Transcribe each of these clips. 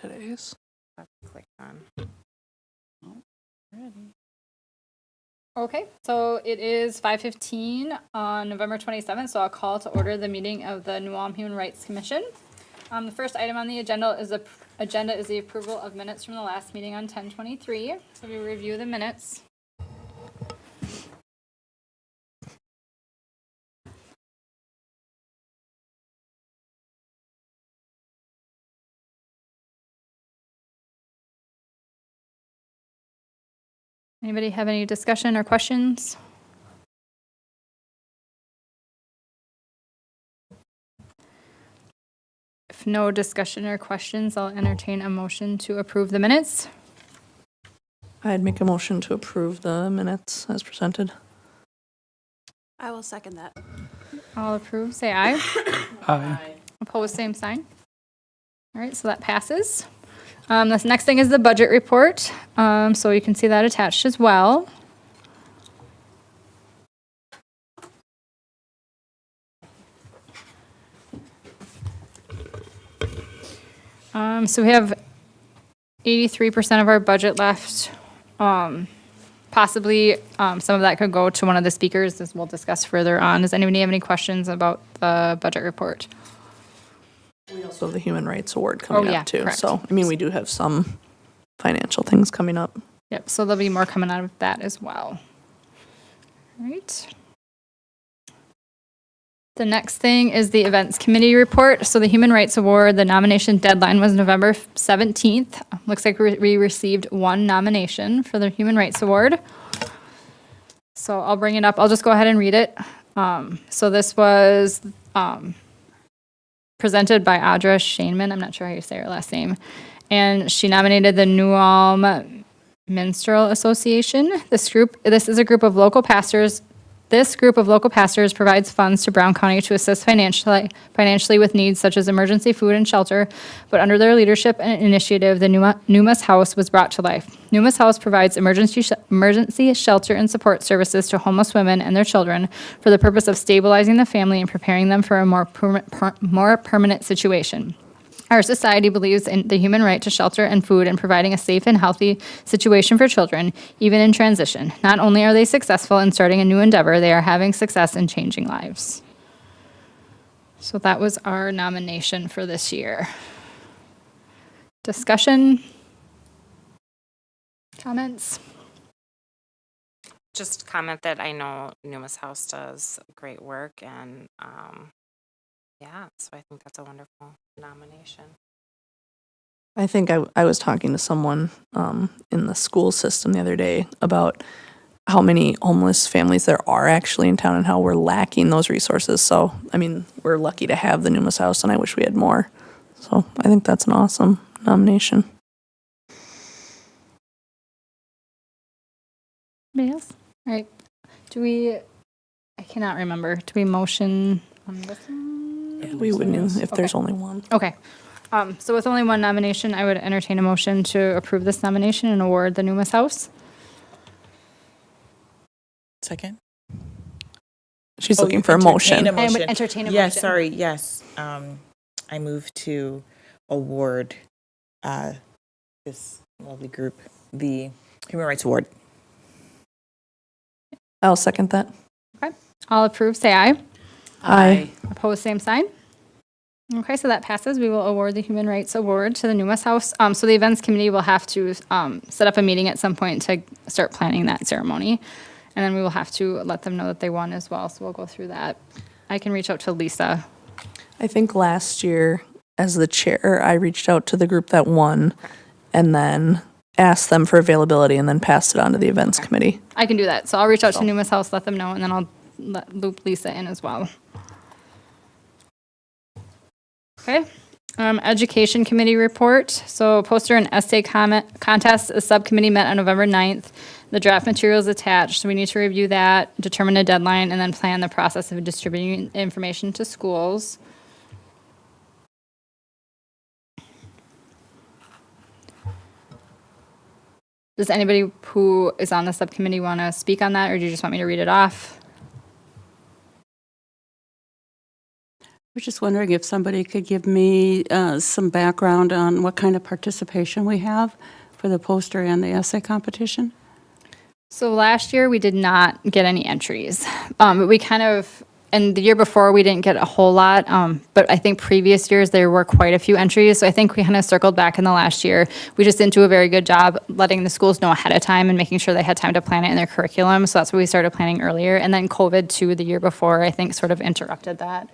today's. Click on. Okay, so it is 5:15 on November 27th, so I'll call to order the meeting of the New Ulm Human Rights Commission. The first item on the agenda is the approval of minutes from the last meeting on 10/23. So we review the minutes. Anybody have any discussion or questions? If no discussion or questions, I'll entertain a motion to approve the minutes. I'd make a motion to approve the minutes as presented. I will second that. All approve, say aye. Aye. Opposed, same sign. All right, so that passes. This next thing is the budget report. So you can see that attached as well. So we have 83% of our budget left. Possibly some of that could go to one of the speakers, as we'll discuss further on. Does anybody have any questions about the budget report? We also have the Human Rights Award coming yeah, up too. correct. So, I mean, we do have some financial things coming up. Yep, so there'll be more coming out of that as well. All right. The next thing is the Events Committee report. So the Human Rights Award, the nomination deadline was November 17th. Looks like we received one nomination for the Human Rights Award. So I'll bring it up. I'll just go ahead and read it. So this was presented by Audra Shainman. I'm not sure how you say her last name. And she nominated the New Ulm Minstrel Association. This is a group of local pastors. This group of local pastors provides funds to Brown County to assist financially with needs such as emergency food and shelter, but under their leadership and initiative, the Numas House was brought to life. Numas House provides emergency shelter and support services to homeless women and their children for the purpose of stabilizing the family and preparing them for a more permanent situation. Our society believes in the human right to shelter and food and providing a safe and healthy situation for children, even in transition. Not only are they successful in starting a new endeavor, they are having success in changing lives. So that was our nomination for this year. Discussion? Comments? Just comment that I know Numas House does great work, and yeah, so I think that's a wonderful nomination. I think I was talking to someone in the school system the other day about how many homeless families there are actually in town and how we're lacking those resources. So, I mean, we're lucky to have the Numas House, and I wish we had more. So I think that's an awesome nomination. Anybody else? All right. I cannot remember. Do we motion on this one? We wouldn't if there's only one. Okay. So with only one nomination, I would entertain a motion to approve this nomination and award the Numas House. Second? She's looking for a motion. I would entertain a motion. Yes, sorry, yes. I move to award this lovely group the Human Rights Award. I'll second that. Okay. All approve, say aye. Aye. Opposed, same sign. Okay, so that passes. We will award the Human Rights Award to the Numas House. So the Events Committee will have to set up a meeting at some point to start planning that ceremony. And then we will have to let them know that they won as well. So we'll go through that. I can reach out to Lisa. I think last year, as the chair, I reached out to the group that won and then asked them for availability and then passed it on to the Events Committee. I can do that. So I'll reach out to Numas House, let them know, and then I'll loop Lisa in as well. Okay. Education Committee report. So poster and essay contest, a subcommittee met on November 9th. The draft materials attached. So we need to review that, determine a deadline, and then plan the process of distributing information to schools. Does anybody who is on the subcommittee want to speak on that, or do you just want me to read it off? was just wondering if somebody could give me some background on what kind of participation we have for the poster and the essay competition. So last year we did not get any entries, but we kind of, and the year before we didn't get a whole lot. But I think previous years there were quite a few entries. So I think we kind of circled back in the last year. We just didn't do a very good job letting the schools know ahead of time and making sure they had time to plan it in their curriculum. So that's why we started planning earlier. And then COVID too, the year before, I think sort of interrupted that.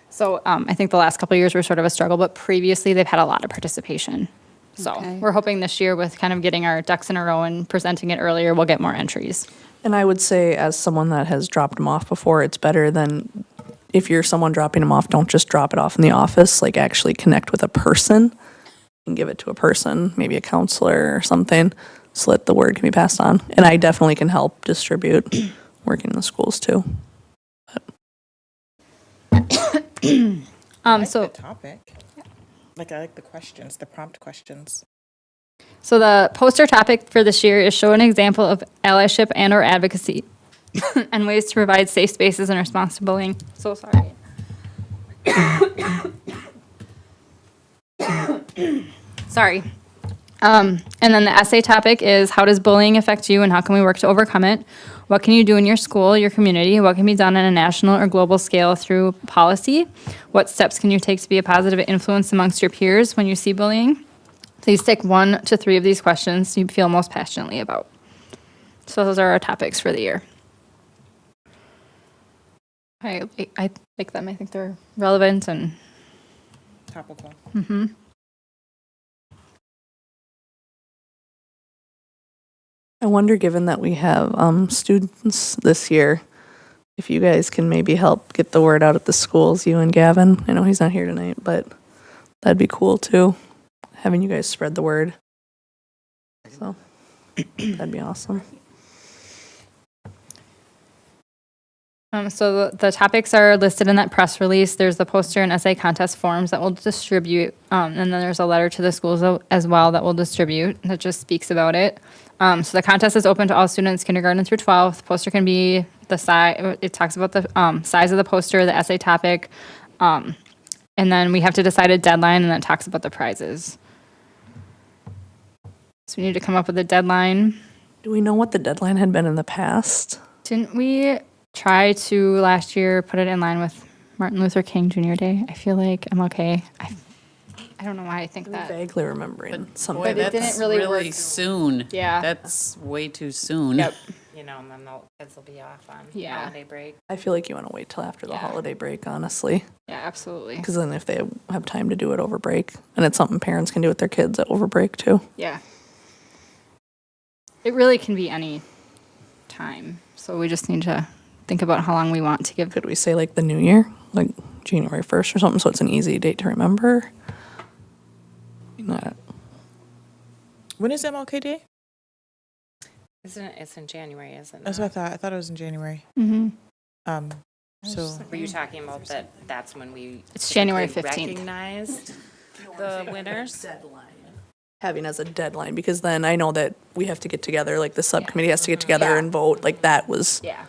So I think the last couple of years were sort of a struggle, but previously they've had a lot of participation. So Okay. we're hoping this year with kind of getting our ducks in a row and presenting it earlier, we'll get more entries. And I would say, as someone that has dropped them off before, it's better than if you're someone dropping them off, don't just drop it off in the office. Like, actually connect with a person and give it to a person, maybe a counselor or something, so that the word can be passed on. And I definitely can help distribute working in the schools too. I like So the topic. Like, I like the questions, the prompt questions. So the poster topic for this year is show an example of allyship and or advocacy and ways to provide safe spaces and response to bullying. So sorry. Sorry. And then the essay topic is how does bullying affect you and how can we work to overcome it? What can you do in your school, your community? What can be done on a national or global scale through policy? What steps can you take to be a positive influence amongst your peers when you see bullying? Please take 1 to 3 of these questions you feel most passionately about. So those are our topics for the year. I like them. I think they're relevant and Topical. I wonder, given that we have students this year, if you guys can maybe help get the word out at the schools, you and Gavin. I know he's not here tonight, but that'd be cool too, having you guys spread the word. So that'd be awesome. So the topics are listed in that press release. There's the poster and essay contest forms that we'll distribute. And then there's a letter to the schools as well that we'll distribute that just speaks about it. So the contest is open to all students, kindergarten through 12th. The poster can be the size, it talks about the size of the poster, the essay topic. And then we have to decide a deadline and then it talks about the prizes. So we need to come up with a deadline. Do we know what the deadline had been in the past? Didn't we try to last year put it in line with Martin Luther King Jr. Day? I feel like I'm okay. I don't know why I think I'm that. vaguely remembering something. But it didn't really work. soon. Yeah. That's way too soon. Yep. You know, and then the kids will be off on Yeah. holiday break. I feel like you want to wait till after the Yeah. holiday break, honestly, Yeah, absolutely. because then if they have time to do it over break, and it's something parents can do with their kids at over break too. Yeah. It really can be any time. So we just need to think about how long we want to give. Could we say like the new year, like January 1st or something, so it's an easy date to remember? Not. When is MLK Day? Isn't it? It's in January, isn't it? That's what I thought. I thought it was in January. Mm-hmm. So Were you talking about that? That's when we. It's January typically 15th. Recognized the winners. Having as a deadline, because then I know that we have to get together, like the subcommittee has to get together and vote, like that was Yeah.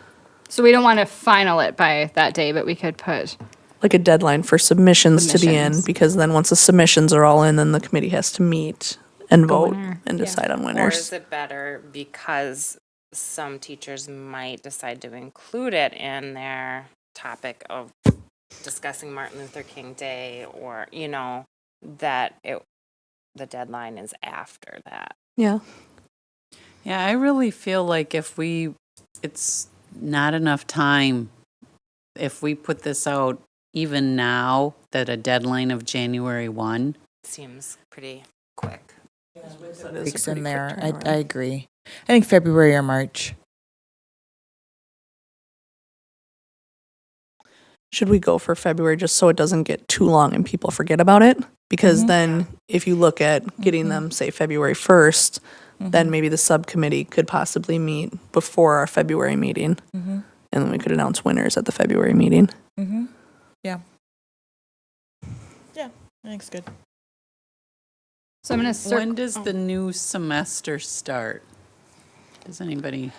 So we don't want to final it by that day, but we could put, like a deadline for submissions to be in, Submissions. because then once the submissions are all in, then the committee has to meet and vote winner. and Yeah. decide on Or winners. is it better because some teachers might decide to include it in their topic of discussing Martin Luther King Day, or, you know, that the deadline is after that? Yeah. Yeah, I really feel like it's not enough time if we put this out even now, that a deadline of January 1. Seems pretty quick. weeks in there. I agree. I think February or March. Should we go for February just so it doesn't get too long and people forget about it? Because then if you look at getting them, say, February 1st, then maybe the subcommittee could possibly meet before our February meeting. And then we could announce winners at the February meeting. Yeah. Yeah, I think it's good. so I'm going to When does the new semester start? Does anybody?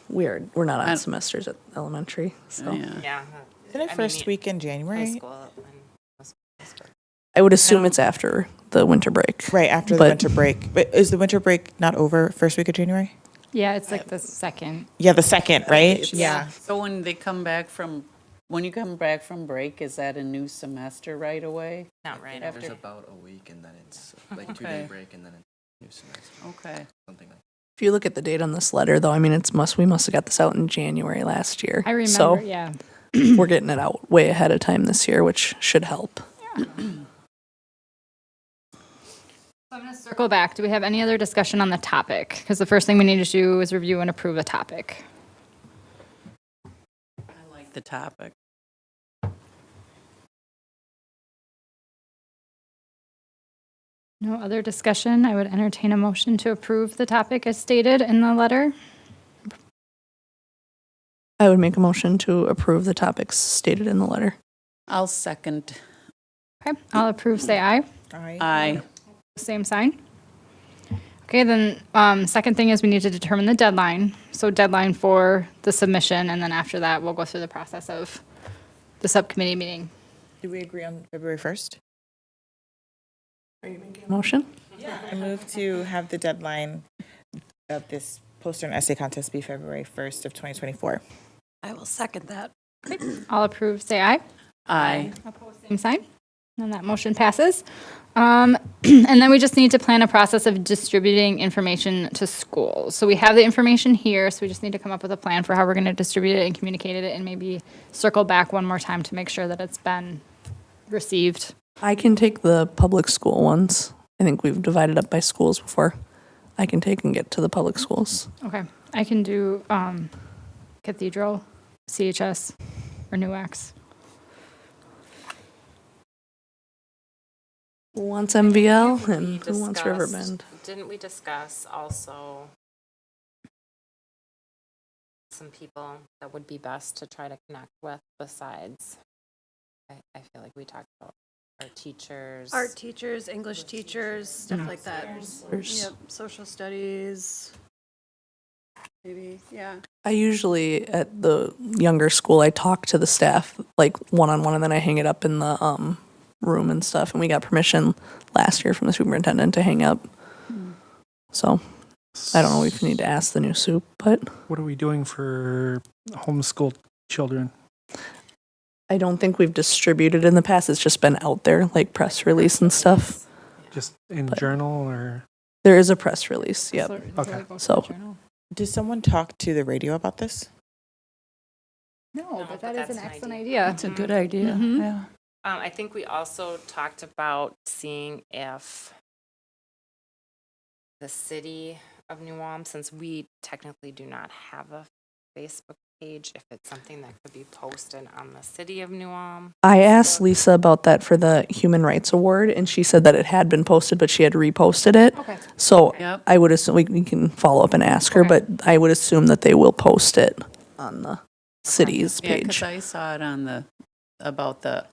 We're not on I- semesters at elementary, so. Yeah. Yeah. Isn't it first week in High January? school. I would assume it's after the winter break. Right after the But- winter break. But is the winter break not over first week of January? Yeah, it's like the second. Yeah, the second, right? Yeah. So when they come back from, when you come back from break, is that a new semester right away? Not right After- There's about a week and then it's like 2 Okay. day break and then a new semester, Okay. something like If you look at the date on this letter, though, I mean, we must have got this out in January last year. I remember, So yeah. we're getting it out way ahead of time this year, which should help. So I'm going to circle back. Do we have any other discussion on the topic? Because the first thing we need to do is review and approve a topic. I like the topic. No other discussion? I would entertain a motion to approve the topic as stated in the letter. I would make a motion to approve the topics stated in the letter. I'll second. Okay, all approve, say aye. Aye. Same sign. Okay, then, second thing is we need to determine the deadline. So deadline for the submission, and then after that, we'll go through the process of the subcommittee meeting. Do we agree on February 1st? Motion? I move to have the deadline of this poster and essay contest be February 1st of 2024. I will second that. All approve, say aye. Aye. Opposed, same sign. And that motion passes. And then we just need to plan a process of distributing information to schools. So we have the information here, so we just need to come up with a plan for how we're going to distribute it and communicate it, and maybe circle back one more time to make sure that it's been received. I can take the public school ones. I think we've divided up by schools before. I can take and get to the public schools. Okay, I can do Cathedral, CHS, or NUX. Who wants MVL We and who wants discussed- Riverbend? Didn't we discuss also some people that would be best to try to connect with besides? I feel like we talked about our teachers. Art teachers, English teachers, stuff like that. There's- Yep, social studies. Maybe, yeah. I usually, at the younger school, I talk to the staff like one-on-one, and then I hang it up in the room and stuff. And we got permission last year from the superintendent to hang up. So I don't know if we need to ask the new soup, but What are we doing for homeschooled children? I don't think we've distributed in the past. It's just been out there, like press release and stuff. Just in journal or? There is a press release, yep. Okay. So- Did someone talk to the radio about this? No, but but that that is is an an excellent idea. idea. That's a good idea, Mhm. yeah. I think we also talked about seeing if the city of New Ulm, since we technically do not have a Facebook page, if it's something that could be posted on the city of New Ulm. I asked Lisa about that for the Human Rights Award, and she said that it had been posted, but she had reposted it. Okay. So Yep. I would assume, we can follow up and ask her, Okay. but I would assume that they will post it on the city's Yeah, because page, I saw it on the, about the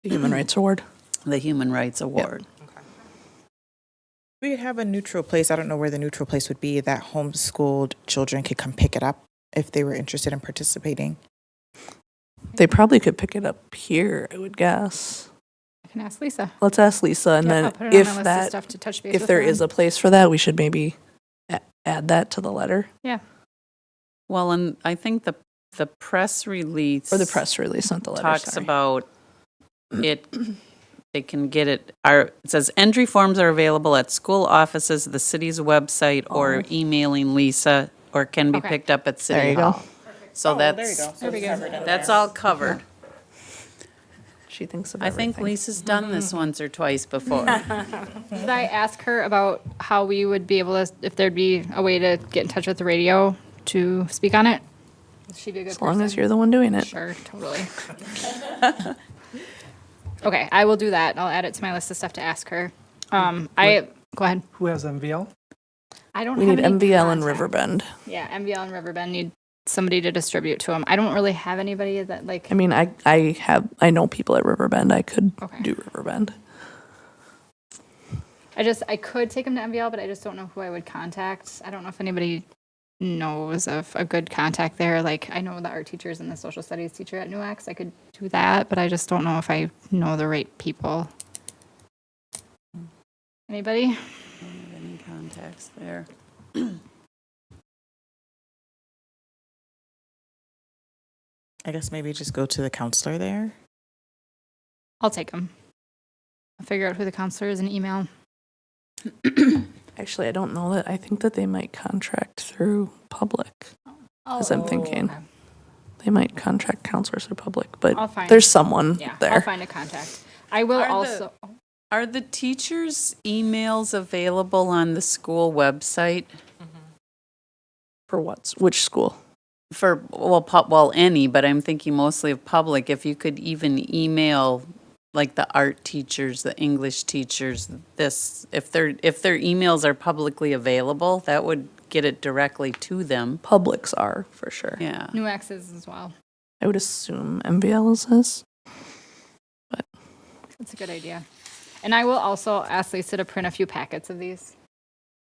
Human Rights Award. Human Rights Award. Okay. We could have a neutral place. I don't know where the neutral place would be that homeschooled children could come pick it up if they were interested in participating. They probably could pick it up here, I would guess. I can ask Lisa. Let's ask Lisa, and Yep, then I'll put it on my if list of that, stuff to touch base if with there her is on. a place for that, we should maybe add that to the letter, Well, and I think the press release. or the press release, not the letter, talks sorry. about it, they can get it, it says entry forms are available at school offices, the city's website, or emailing Lisa, or can be Okay. picked up at There City you go. Hall. So that's, There we go. that's all covered. She thinks of I think everything. Lisa's done this once or twice before. Did I ask her about how we would be able to, if there'd be a way to get in touch with the radio to speak on it? Would she be a good As long as person? you're the one doing it. Sure, totally. Okay, I will do that. I'll add it to my list of stuff to ask her. Go ahead. Who has MVL? I don't We have need any MVL and contact. Riverbend. Yeah, MVL and Riverbend need somebody to distribute to them. I don't really have anybody that like, I mean, I know people at Riverbend. I could Okay. do Riverbend. I could take them to MVL, but I just don't know who I would contact. I don't know if anybody knows of a good contact there. Like, I know the art teachers and the social studies teacher at NUX. I could do that, but I just don't know if I know the right people. Anybody? Don't have any contacts there. I guess maybe just go to the counselor there. I'll take them. I'll figure out who the counselor is and email. Actually, I don't know that. I think that they might contract through public. As I'm thinking. Okay. They might contract counselors through public, I'll but find- there's someone Yeah, I'll there. find a contact. I will Are the- also. Are the teachers' emails available on the school website? For what? Which school? For, well, any, but I'm thinking mostly of public. If you could even email, like, the art teachers, the English teachers, this, if their emails are publicly available, that would get it directly to them. Publics are, for sure. Yeah. New X's as well. I would assume MVL's is. That's a good idea. And I will also ask Lisa to print a few packets of these.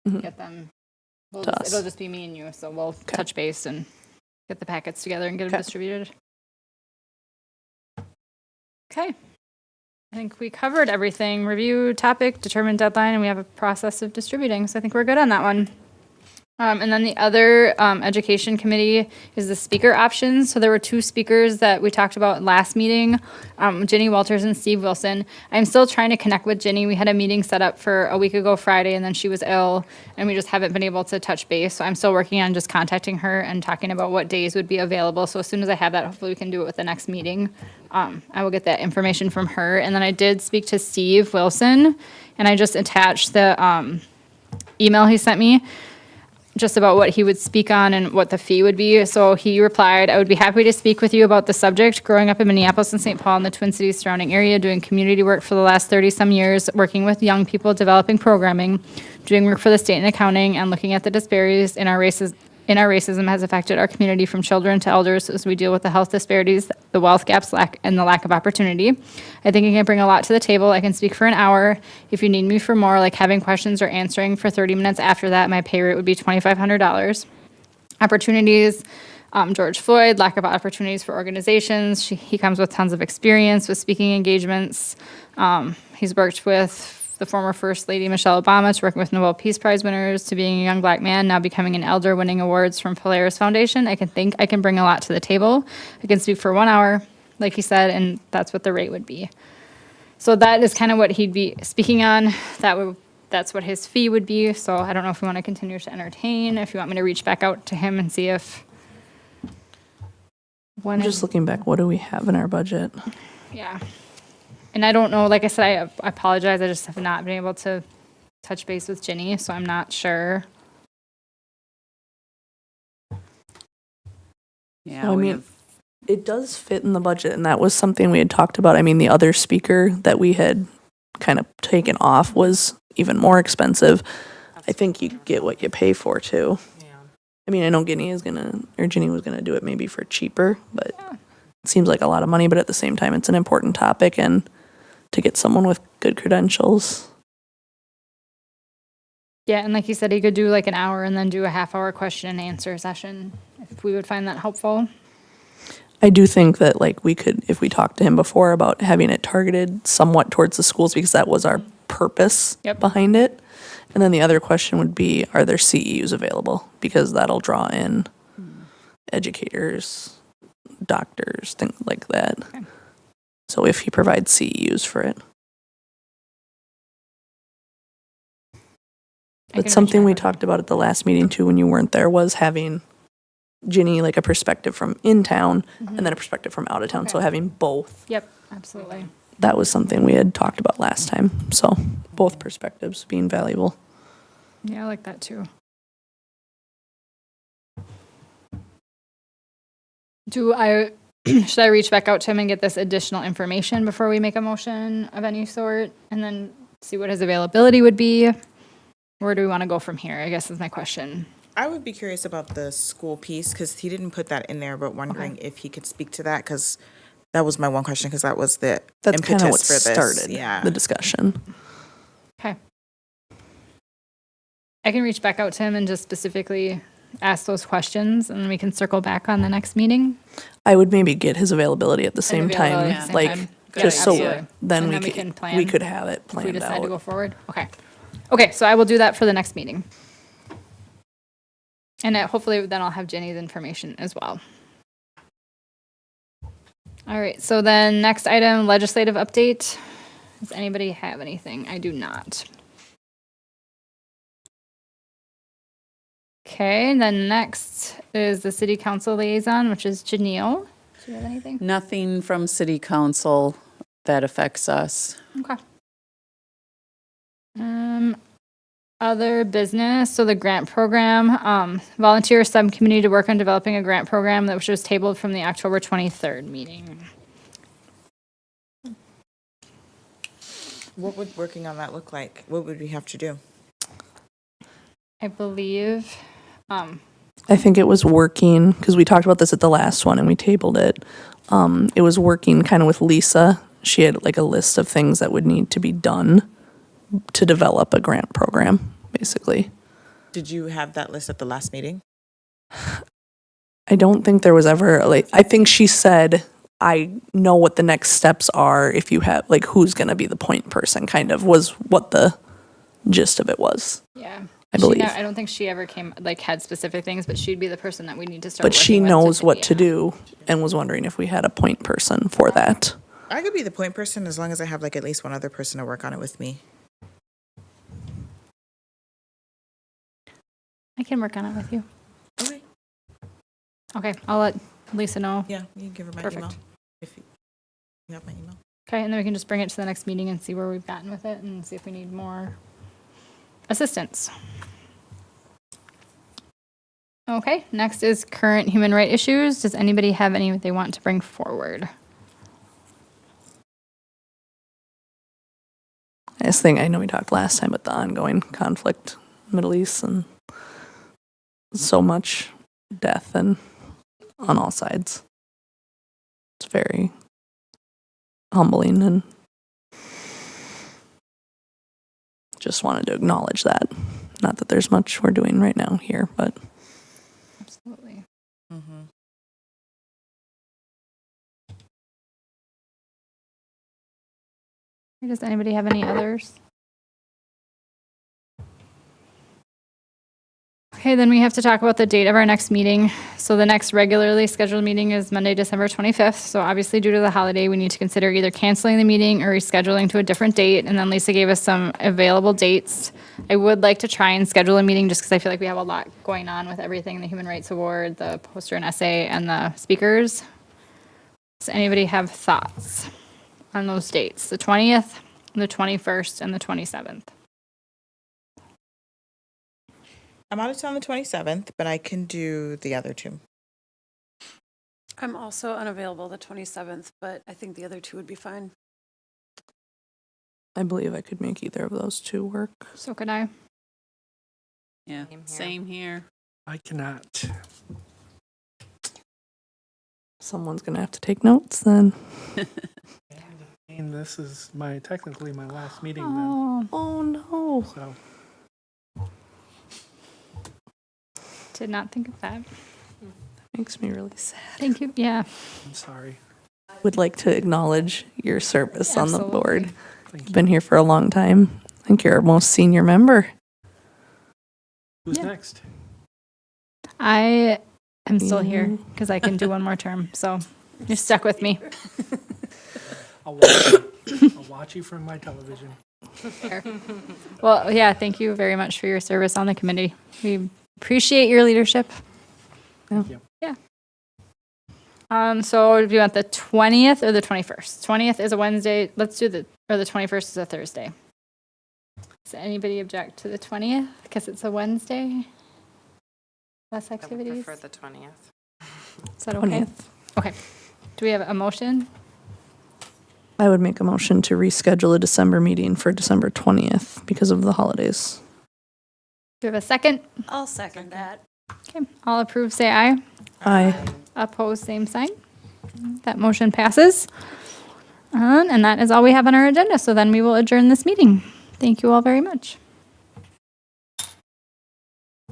Mhm. Get them. To us. It'll just be me and you, so we'll touch base and get the packets together and get them Okay. distributed. Okay. I think we covered everything. Review topic, determine deadline, and we have a process of distributing. So I think we're good on that one. And then the other education committee is the speaker options. So there were 2 speakers that we talked about last meeting, Ginny Walters and Steve Wilson. I'm still trying to connect with Ginny. We had a meeting set up for a week ago Friday, and then she was ill, and we just haven't been able to touch base. So I'm still working on just contacting her and talking about what days would be available. So as soon as I have that, hopefully we can do it with the next meeting. I will get that information from her. And then I did speak to Steve Wilson, and I just attached the email he sent me, just about what he would speak on and what the fee would be. So he replied, I would be happy to speak with you about the subject. Growing up in Minneapolis and St. Paul and the Twin Cities surrounding area, doing community work for the last 30-some years, working with young people, developing programming, doing work for the state in accounting, and looking at the disparities in our racism has affected our community from children to elders as we deal with the health disparities, the wealth gaps, and the lack of opportunity. I think I can bring a lot to the table. I can speak for an hour. If you need me for more, like having questions or answering for 30 minutes after that, my pay rate would be $2,500. Opportunities, George Floyd, lack of opportunities for organizations. He comes with tons of experience with speaking engagements. He's worked with the former First Lady Michelle Obama, to working with Nobel Peace Prize winners, to being a young black man, now becoming an elder, winning awards from Polaris Foundation. I think I can bring a lot to the table. I can speak for 1 hour, like he said, and that's what the rate would be. So that is kind of what he'd be speaking on. That's what his fee would be. So I don't know if we want to continue to entertain, if you want me to reach back out to him and see if. I'm just looking back. What do we have in our budget? Yeah. And I don't know, like I said, I apologize. I just have not been able to touch base with Ginny, so I'm not sure. Yeah, So, I we mean, have- it does fit in the budget, and that was something we had talked about. I mean, the other speaker that we had kind of taken off was even more expensive. I think you get what you pay for too. Yeah. I mean, I know Ginny was gonna do it maybe for cheaper, but it seems like a lot of money. But at the same time, it's an important topic, and to get someone with good credentials. Yeah, and like you said, he could do like an hour and then do a half-hour question and answer session, if we would find that helpful. I do think that like we could, if we talked to him before about having it targeted somewhat towards the schools, because that was our purpose Yep. behind it. And then the other question would be, are there CEUs available? Because that'll draw in educators, doctors, things like that. Okay. So if he provides CEUs for it. But something we talked about at the last meeting too, when you weren't there, was having Ginny like a perspective from in town and then a perspective from out of town. So Okay. having both, Yep, absolutely. that was something we had talked about last time. So both perspectives being valuable. Yeah, I like that too. Should I reach back out to him and get this additional information before we make a motion of any sort? And then see what his availability would be? Where do we want to go from here, I guess is my question. I would be curious about the school piece because he didn't put that in there, but wondering if he could speak to that because that was my one question because that was the That's kind of what impetus for this. started Yeah. the discussion. Okay. I can reach back out to him and just specifically ask those questions, and then we can circle back on the next meeting. I would maybe get his availability at the same time, availability at the same like time. Good just idea. so then And we then we could can plan we could have it If we planned decide to go out. forward. Okay. Okay, so I will do that for the next meeting. And hopefully then I'll have Jenny's information as well. All right, so then next item, legislative update. Does anybody have anything? I do not. Okay, and then next is the city council liaison, which is Janelle. Do you have anything? Nothing from city council that affects us. Okay. Other business, so the grant program, volunteer subcommittee to work on developing a grant program that was tabled from the October 23rd meeting. What would working on that look like? What would we have to do? I believe, I think it was working, because we talked about this at the last one and we tabled it. It was working kind of with Lisa. She had like a list of things that would need to be done to develop a grant program, basically. Did you have that list at the last meeting? I don't think there was ever, like, I think she said, I know what the next steps are if you have, like, who's going to be the point person, kind of, was what the gist of it was. yeah. I believe. I don't think she ever had specific things, but she'd be the person that we need to start But she working with knows what yeah. to do and was wondering if we had a point person for that. I could be the point person as long as I have like at least one other person to work on it with me. I can work on it with you. Okay. Okay, I'll let Lisa know. Yeah, you can give her my Perfect. email. If you have my email. Okay, and then we can just bring it to the next meeting and see where we've gotten with it and see if we need more assistance. Okay, next is current human rights issues. Does anybody have any they want to bring forward? I just think, I know we talked last time about the ongoing conflict in the Middle East and so much death and on all sides. It's very humbling and just wanted to acknowledge that. Not that there's much we're doing right now here, but Absolutely. Mm-hmm. Does anybody have any others? Okay, then we have to talk about the date of our next meeting. So the next regularly scheduled meeting is Monday, December 25th. So obviously due to the holiday, we need to consider either canceling the meeting or rescheduling to a different date. And then Lisa gave us some available dates. I would like to try and schedule a meeting just because I feel like we have a lot going on with everything, the Human Rights Award, the poster and essay, and the speakers. Does anybody have thoughts on those dates? The 20th, the 21st, and the 27th. I'm out of town the 27th, but I can do the other two. I'm also unavailable the 27th, but I think the other two would be fine. I believe I could make either of those two work. So could I. Yeah, Same here. same here. I cannot. Someone's going to have to take notes then. And this is technically my last meeting Oh, Oh no. then, so. did not think of that. Makes me really sad. Thank you. Yeah. I'm sorry. I would like to acknowledge your service on the Absolutely. board. Thank You've you. been here for a long time. I think you're our most senior member. Who's Yeah. next? I am still Yeah. here because I can do one more term. So you're stuck with me. I'll watch you. I'll watch you from my television. Well, yeah, thank you very much for your service on the committee. We appreciate your leadership. Thank you. Yeah. So do you want the 20th or the 21st? 20th is a Wednesday. Let's do the 21st is a Thursday. Does anybody object to the 20th because it's a Wednesday? Less I would activities? prefer the 20th. Is that okay? 20th. Okay. Do we have a motion? I would make a motion to reschedule a December meeting for December 20th because of the holidays. Do we have a second? I'll second that. Okay. All approve, say aye. Aye. Opposed, same sign. That motion passes. And that is all we have on our agenda. So then we will adjourn this meeting. Thank you all very much.